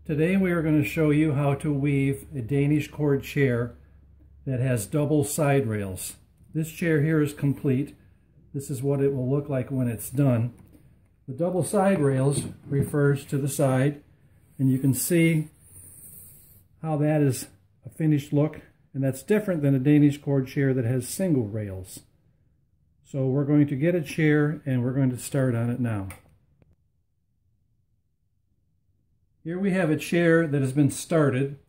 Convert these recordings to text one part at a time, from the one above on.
Today we are going to show you how to weave a Danish cord chair that has double side rails. This chair here is complete. This is what it will look like when it's done. The double side rails refers to the side, and you can see how that is a finished look, and that's different than a Danish cord chair that has single rails. So we're going to get a chair and we're going to start on it now. Here we have a chair that has been started.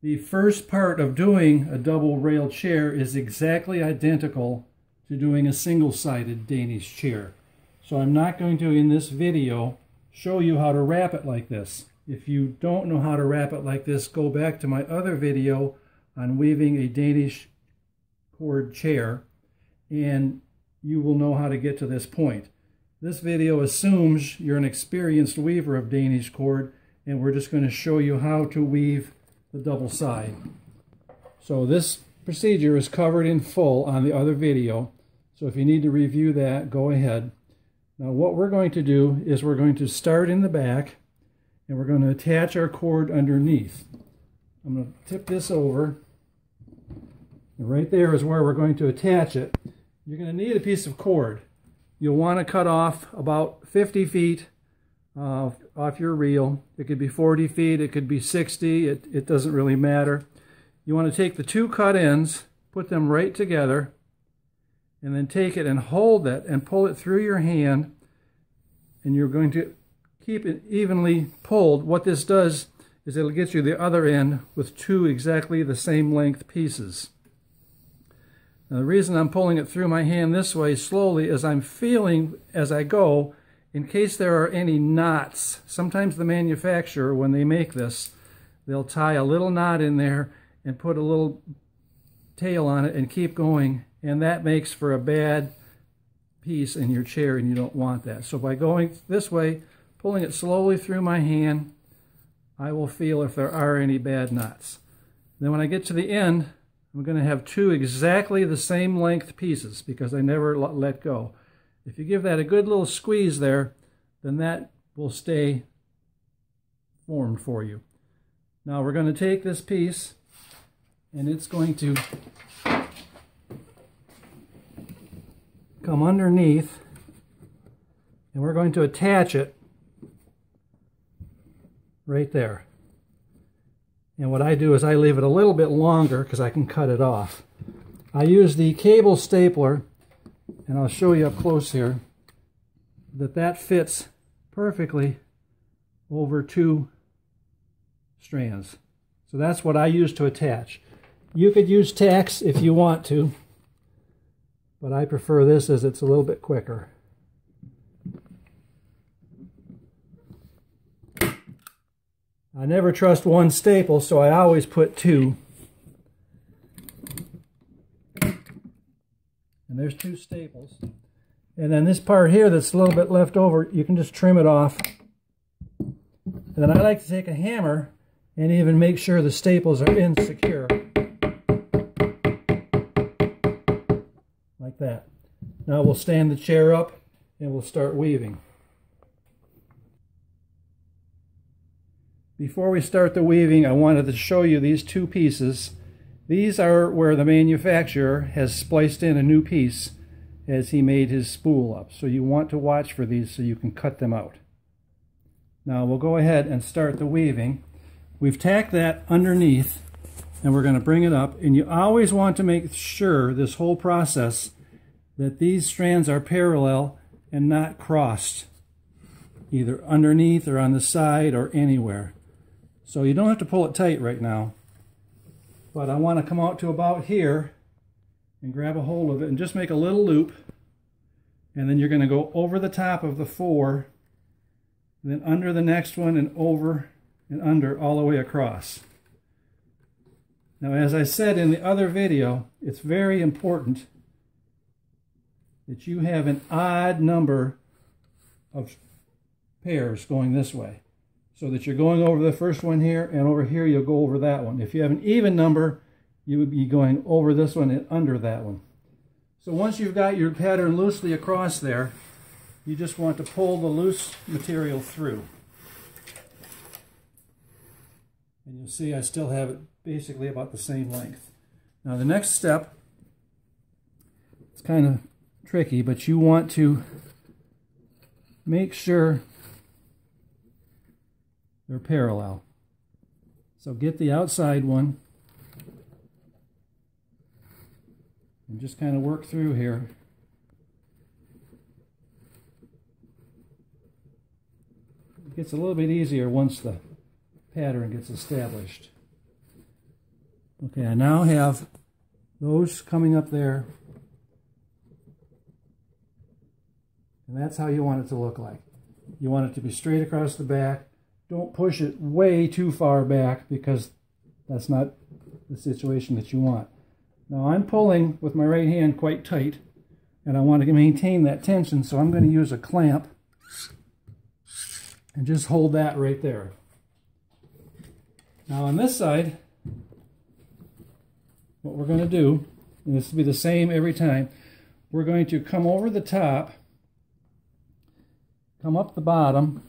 The first part of doing a double rail chair is exactly identical to doing a single-sided Danish chair. So I'm not going to, in this video, show you how to wrap it like this. If you don't know how to wrap it like this, go back to my other video on weaving a Danish cord chair, and you will know how to get to this point. This video assumes you're an experienced weaver of Danish cord, and we're just going to show you how to weave the double side. So this procedure is covered in full on the other video, so if you need to review that, go ahead. Now what we're going to do is we're going to start in the back, and we're going to attach our cord underneath. I'm going to tip this over, and right there is where we're going to attach it. You're going to need a piece of cord. You'll want to cut off about 50 feet off your reel. It could be 40 feet, it could be 60, it doesn't really matter. You want to take the two cut ends, put them right together, and then take it and hold it and pull it through your hand, and you're going to keep it evenly pulled. What this does is it'll get you the other end with two exactly the same length pieces. Now, the reason I'm pulling it through my hand this way slowly is I'm feeling as I go, in case there are any knots. Sometimes the manufacturer, when they make this, they'll tie a little knot in there and put a little tail on it and keep going, and that makes for a bad piece in your chair, and you don't want that. So by going this way, pulling it slowly through my hand, I will feel if there are any bad knots. Then when I get to the end, I'm going to have two exactly the same length pieces because I never let go. If you give that a good little squeeze there, then that will stay formed for you. Now we're going to take this piece, and it's going to come underneath, and we're going to attach it right there. And what I do is I leave it a little bit longer because I can cut it off. I use the cable stapler, and I'll show you up close here, that fits perfectly over two strands. So that's what I use to attach. You could use tacks if you want to, but I prefer this as it's a little bit quicker. I never trust one staple, so I always put two. And there's two staples. And then this part here that's a little bit left over, you can just trim it off. And then I like to take a hammer and even make sure the staples are in secure. Like that. Now we'll stand the chair up and we'll start weaving. Before we start the weaving, I wanted to show you these two pieces. These are where the manufacturer has spliced in a new piece as he made his spool up. So you want to watch for these so you can cut them out. Now we'll go ahead and start the weaving. We've tacked that underneath, and we're going to bring it up. And you always want to make sure this whole process that these strands are parallel and not crossed, either underneath or on the side or anywhere. So you don't have to pull it tight right now. But I want to come out to about here and grab a hold of it and just make a little loop. And then you're going to go over the top of the four, and then under the next one, and over and under all the way across. Now, as I said in the other video, it's very important that you have an odd number of pairs going this way, so that you're going over the first one here, and over here you'll go over that one. If you have an even number, you would be going over this one and under that one. So once you've got your pattern loosely across there, you just want to pull the loose material through. And you'll see I still have it basically about the same length. Now the next step, it's kind of tricky, but you want to make sure they're parallel. So get the outside one and just kind of work through here. It gets a little bit easier once the pattern gets established. Okay, I now have those coming up there, and that's how you want it to look like. You want it to be straight across the back. Don't push it way too far back because that's not the situation that you want. Now I'm pulling with my right hand quite tight, and I want to maintain that tension, so I'm going to use a clamp and just hold that right there. Now on this side, what we're going to do, and this will be the same every time, we're going to come over the top, come up the bottom,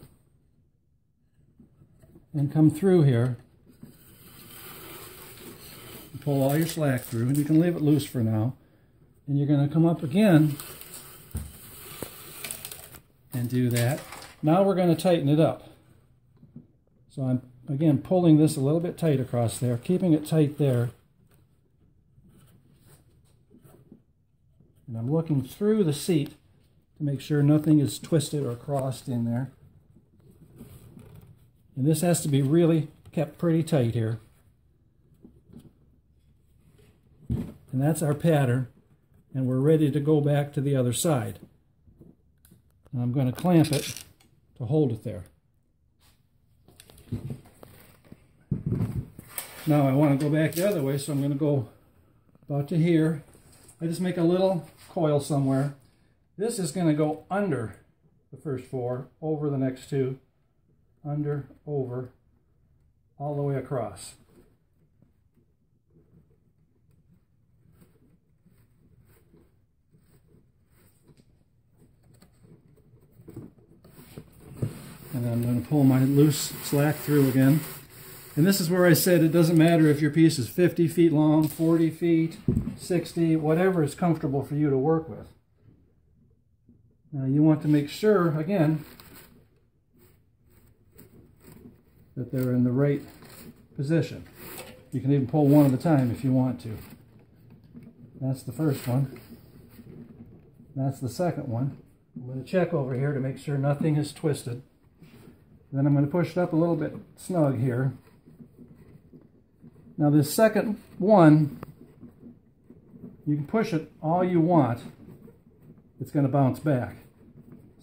and come through here. Pull all your slack through, and you can leave it loose for now. And you're going to come up again and do that. Now we're going to tighten it up. So I'm again pulling this a little bit tight across there, keeping it tight there. And I'm looking through the seat to make sure nothing is twisted or crossed in there. And this has to be really kept pretty tight here. And that's our pattern, and we're ready to go back to the other side. And I'm going to clamp it to hold it there. Now I want to go back the other way, so I'm going to go about to here. I just make a little coil somewhere. This is going to go under the first four, over the next two, under, over, all the way across. And then I'm going to pull my loose slack through again. And this is where I said it doesn't matter if your piece is 50 feet long, 40 feet, 60, whatever is comfortable for you to work with. Now you want to make sure, again, that they're in the right position. You can even pull one at a time if you want to. That's the first one. That's the second one. I'm going to check over here to make sure nothing is twisted. Then I'm going to push it up a little bit snug here. Now this second one, you can push it all you want. It's going to bounce back.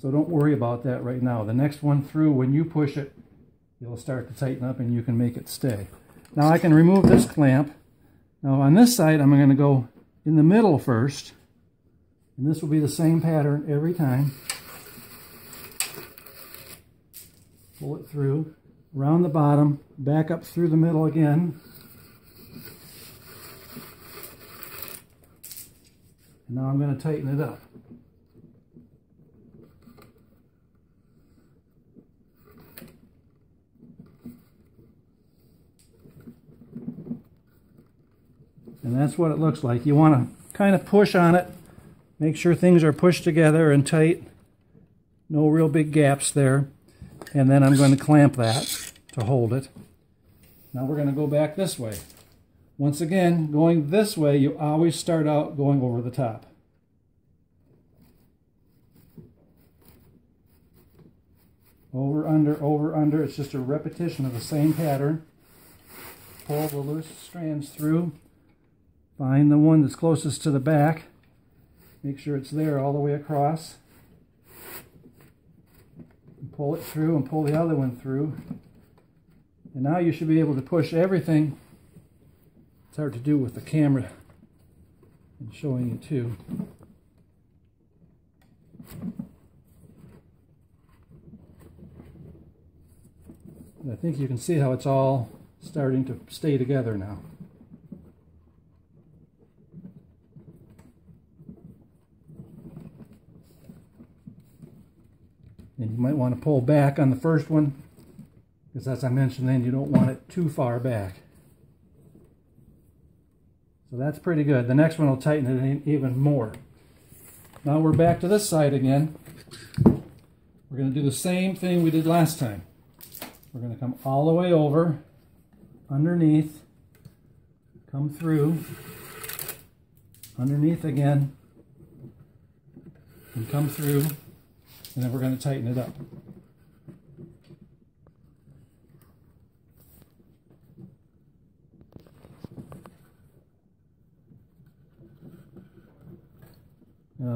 So don't worry about that right now. The next one through, when you push it, it'll start to tighten up and you can make it stay. Now I can remove this clamp. Now on this side, I'm going to go in the middle first. And this will be the same pattern every time. Pull it through, around the bottom, back up through the middle again. And now I'm going to tighten it up. And that's what it looks like. You want to kind of push on it, make sure things are pushed together and tight. No real big gaps there. And then I'm going to clamp that to hold it. Now we're going to go back this way. Once again, going this way, you always start out going over the top. Over, under. It's just a repetition of the same pattern. Pull the loose strands through. Find the one that's closest to the back. Make sure it's there all the way across. Pull it through and pull the other one through. And now you should be able to push everything. It's hard to do with the camera and showing you too. And I think you can see how it's all starting to stay together now. And you might want to pull back on the first one because as I mentioned then, you don't want it too far back. So that's pretty good. The next one will tighten it even more. Now we're back to this side again. We're going to do the same thing we did last time. We're going to come all the way over, underneath, come through, underneath again, and come through, and then we're going to tighten it up.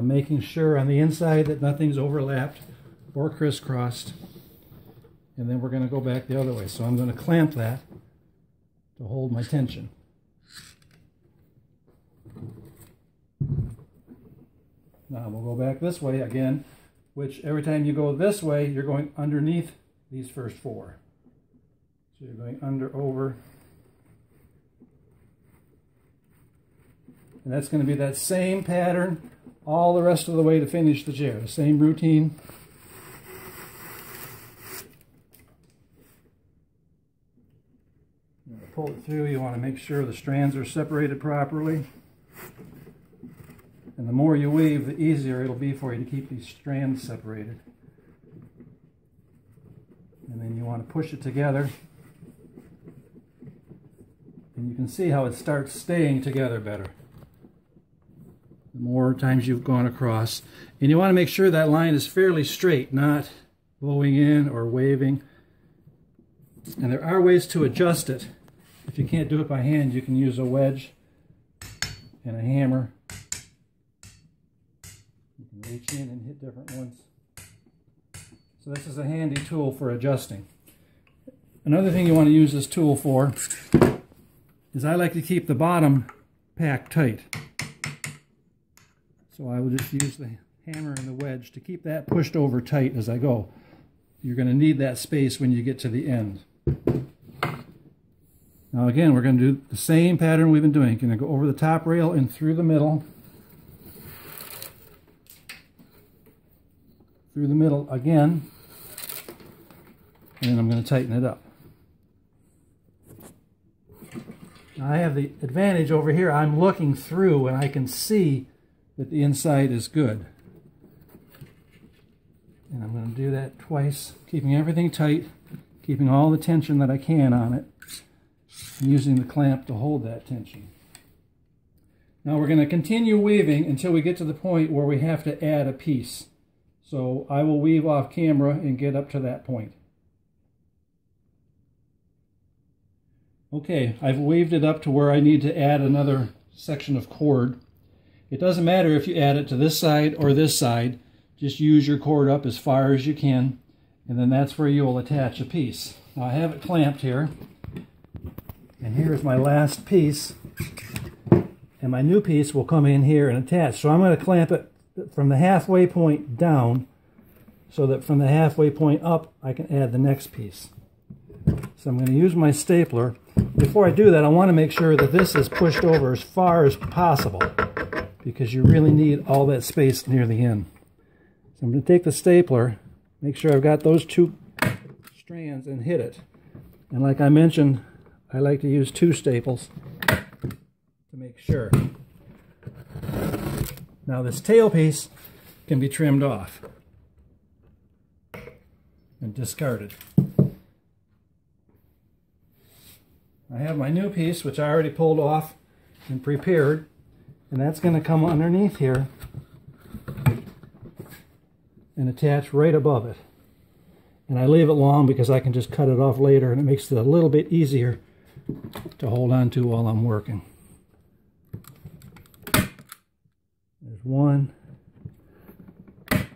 Making sure on the inside that nothing's overlapped or crisscrossed. And then we're going to go back the other way. So I'm going to clamp that to hold my tension. Now we'll go back this way again, which every time you go this way, you're going underneath these first four. So you're going under, over. And that's going to be that same pattern all the rest of the way to finish the chair. The same routine. Pull it through. You want to make sure the strands are separated properly. And the more you weave, the easier it'll be for you to keep these strands separated. And then you want to push it together. And you can see how it starts staying together better the more times you've gone across. And you want to make sure that line is fairly straight, not bowing in or waving. And there are ways to adjust it. If you can't do it by hand, you can use a wedge and a hammer. You can reach in and hit different ones. So this is a handy tool for adjusting. Another thing you want to use this tool for is I like to keep the bottom packed tight. So I will just use the hammer and the wedge to keep that pushed over tight as I go. You're going to need that space when you get to the end. Now again, we're going to do the same pattern we've been doing. Going to go over the top rail and through the middle. Through the middle again. And then I'm going to tighten it up. Now I have the advantage over here. I'm looking through and I can see that the inside is good. And I'm going to do that twice, keeping everything tight, keeping all the tension that I can on it, and using the clamp to hold that tension. Now we're going to continue weaving until we get to the point where we have to add a piece. So I will weave off camera and get up to that point. Okay, I've weaved it up to where I need to add another section of cord. It doesn't matter if you add it to this side or this side. Just use your cord up as far as you can, and then that's where you will attach a piece. Now I have it clamped here, and here's my last piece, and my new piece will come in here and attach. So I'm going to clamp it from the halfway point down, so that from the halfway point up I can add the next piece. So I'm going to use my stapler. Before I do that, I want to make sure that this is pushed over as far as possible, because you really need all that space near the end. So I'm going to take the stapler, make sure I've got those two strands, and hit it. And like I mentioned, I like to use 2 staples to make sure. Now this tail piece can be trimmed off and discarded. I have my new piece, which I already pulled off and prepared, and that's going to come underneath here and attach right above it. And I leave it long because I can just cut it off later, and it makes it a little bit easier to hold on to while I'm working. There's one, and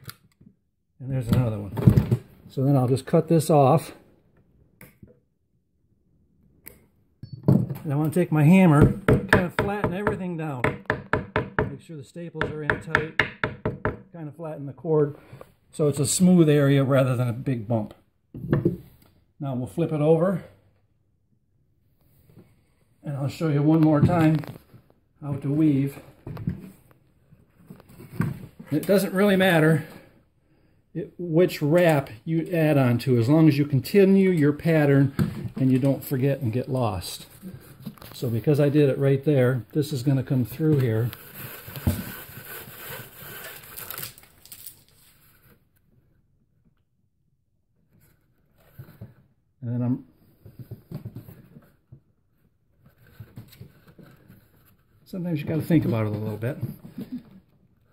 there's another one. So then I'll just cut this off. And I want to take my hammer, kind of flatten everything down. Make sure the staples are in tight. Kind of flatten the cord so it's a smooth area rather than a big bump. Now we'll flip it over. And I'll show you one more time how to weave. It doesn't really matter which wrap you add on to, as long as you continue your pattern and you don't forget and get lost. So because I did it right there, this is going to come through here. And then sometimes you got to think about it a little bit.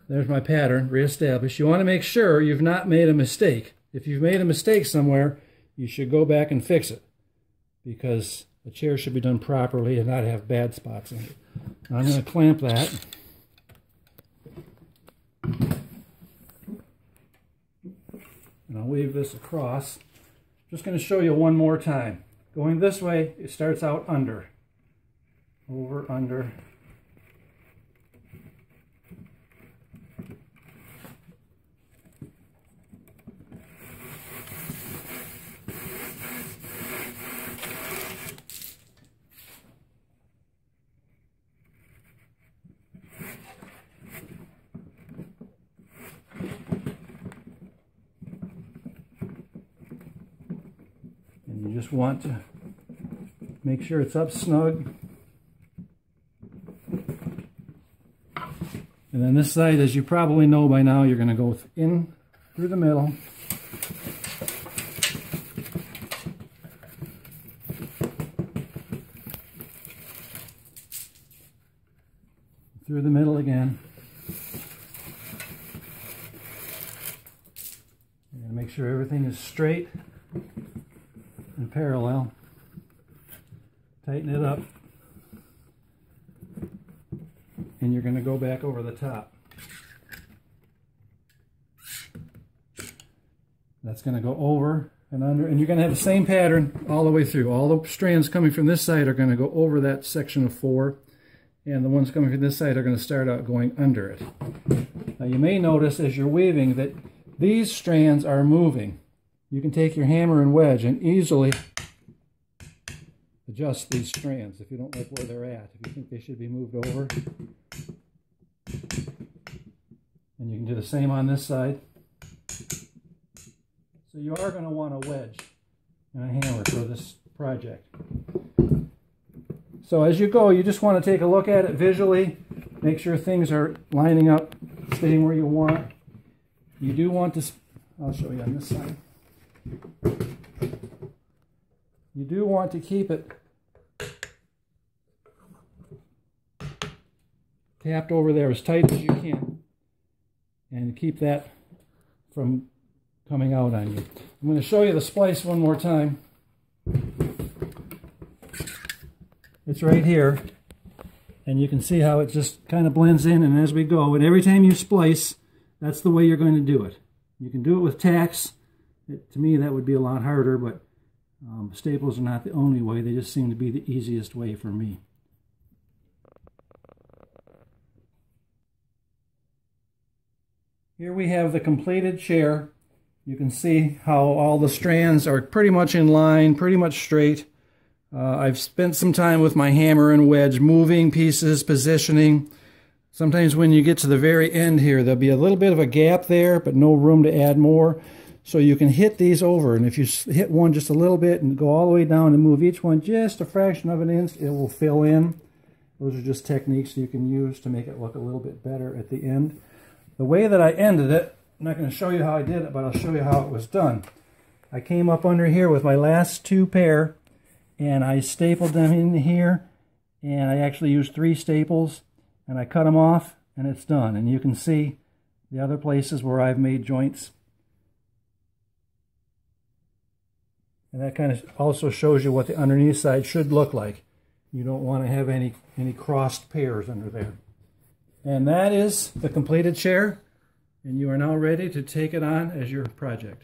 There's my pattern, reestablished. You want to make sure you've not made a mistake. If you've made a mistake somewhere, you should go back and fix it, because the chair should be done properly and not have bad spots in it. Now I'm going to clamp that. And I'll wave this across. Just going to show you one more time. Going this way, it starts out under. Over, under. You just want to make sure it's up snug. And then this side, as you probably know by now, you're going to go in through the middle. Through the middle again. You're going to make sure everything is straight and parallel. Tighten it up, and you're going to go back over the top. That's going to go over and under, and you're going to have the same pattern all the way through. All the strands coming from this side are going to go over that section of 4, and the ones coming from this side are going to start out going under it. Now you may notice as you're weaving that these strands are moving. You can take your hammer and wedge and easily adjust these strands if you don't like where they're at. If you think they should be moved over. And you can do the same on this side. So you are going to want a wedge and a hammer for this project. So as you go, you just want to take a look at it visually. Make sure things are lining up, staying where you want. You do want to, I'll show you on this side. You do want to keep it tapped over there as tight as you can, and keep that from coming out on you. I'm going to show you the splice one more time. It's right here, and you can see how it just kind of blends in, and as we go, and every time you splice, that's the way you're going to do it. You can do it with tacks. To me, that would be a lot harder, but staples are not the only way. They just seem to be the easiest way for me. Here we have the completed chair. You can see how all the strands are pretty much in line, pretty much straight. I've spent some time with my hammer and wedge, moving pieces, positioning. Sometimes when you get to the very end here, there'll be a little bit of a gap there, but no room to add more. So you can hit these over, and if you hit one just a little bit and go all the way down and move each one just a fraction of an inch, it will fill in. Those are just techniques you can use to make it look a little bit better at the end. The way that I ended it, I'm not going to show you how I did it, but I'll show you how it was done. I came up under here with my last 2 pair, and I stapled them in here, and I actually used 3 staples, and I cut them off, and it's done. And you can see the other places where I've made joints. And that kind of also shows you what the underneath side should look like. You don't want to have any crossed pairs under there. And that is the completed chair, and you are now ready to take it on as your project.